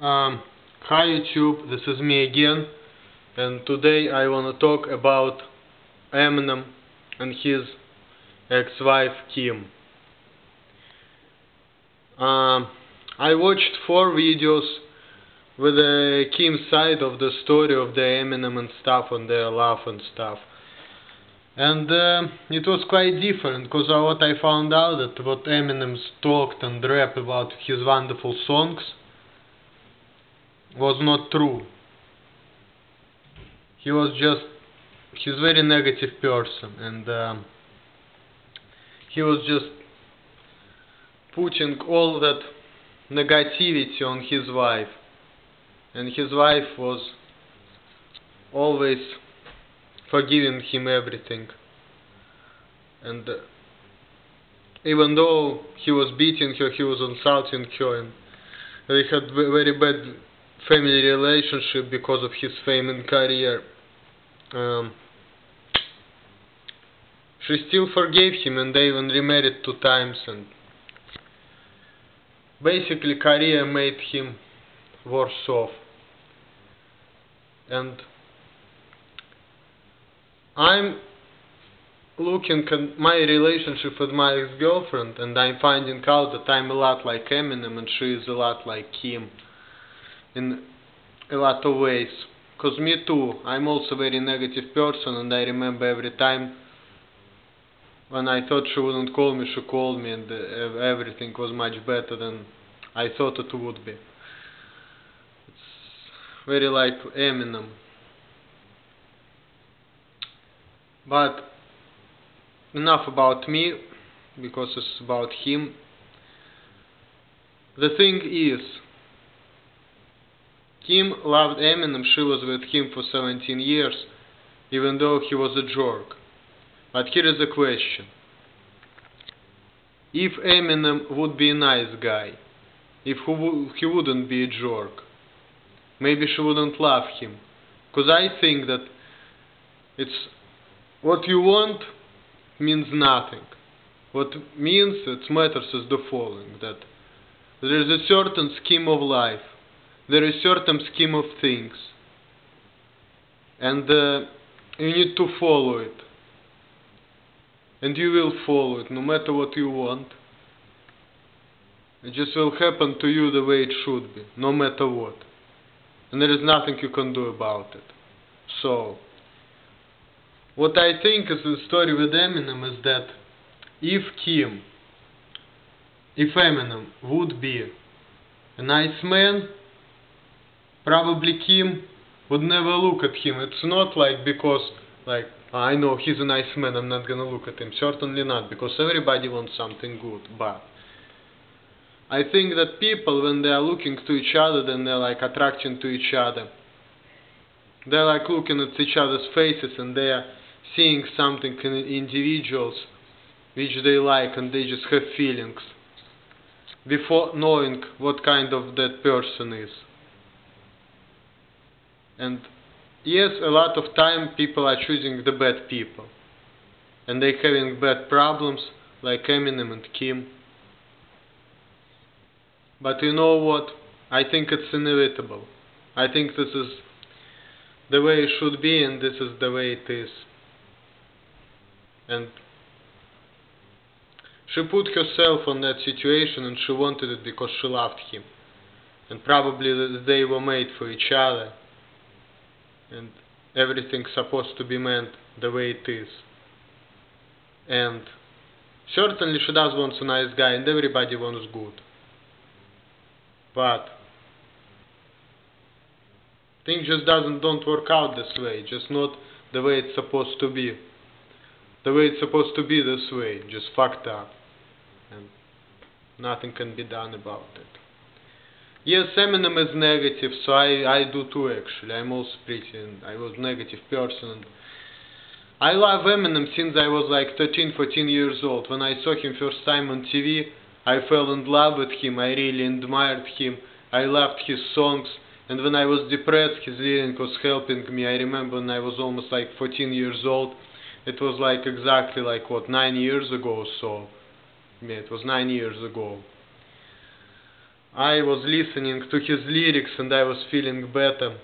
Hi YouTube, this is me again, and today I want to talk about Eminem and his ex-wife Kim. I watched 4 videos with Kim's side of the story of the Eminem and stuff, and their love and stuff. And it was quite different, because what I found out that what Eminem talked and rap about his wonderful songs was not true. He's very negative person, and he was just putting all that negativity on his wife, and his wife was always forgiving him everything. And even though he was beating her, he was insulting her, and they had very bad family relationship because of his fame and career. She still forgave him, and they even remarried 2 times, and basically career made him worse off. And I'm looking at my relationship with my ex-girlfriend, and I'm finding out that I'm a lot like Eminem and she is a lot like Kim in a lot of ways. Because me too, I'm also a very negative person, and I remember every time when I thought she wouldn't call me, she called me, and everything was much better than I thought it would be. It's very like Eminem. But enough about me, because it's about him. The thing is, Kim loved Eminem. She was with him for 17 years, even though he was a jerk. But here is the question. If Eminem would be a nice guy, if he wouldn't be a jerk, maybe she wouldn't love him. Because I think that it's what you want means nothing. What matters is the following, that there is a certain scheme of life, there is a certain scheme of things, and you need to follow it. And you will follow it, no matter what you want. It just will happen to you the way it should be, no matter what. And there is nothing you can do about it. So, what I think is the story with Eminem is that if Eminem would be a nice man, probably Kim would never look at him. It's not like because, like, I know he's a nice man, I'm not gonna look at him. Certainly not, because everybody wants something good. But I think that people, when they are looking to each other, then they're like attracting to each other. They're like looking at each other's faces, and they are seeing something in individuals which they like, and they just have feelings before knowing what kind of that person is. And yes, a lot of time people are choosing the bad people, and they're having bad problems like Eminem and Kim. But you know what? I think it's inevitable. I think this is the way it should be, and this is the way it is. And she put herself on that situation, and she wanted it because she loved him. And probably they were made for each other. And everything's supposed to be meant the way it is. And certainly she does want a nice guy, and everybody wants good. But things just don't work out this way, just not the way it's supposed to be. The way it's supposed to be this way, just fucked up. And nothing can be done about it. Yes, Eminem is negative, so I do too actually. I'm also I was a negative person. And I love Eminem since I was like 13, 14 years old. When I saw him first time on TV, I fell in love with him. I really admired him. I loved his songs. And when I was depressed, his lyric was helping me. I remember when I was almost like 14 years old. It was like exactly like what, 9 years ago or so. Yeah, it was 9 years ago. I was listening to his lyrics and I was feeling better.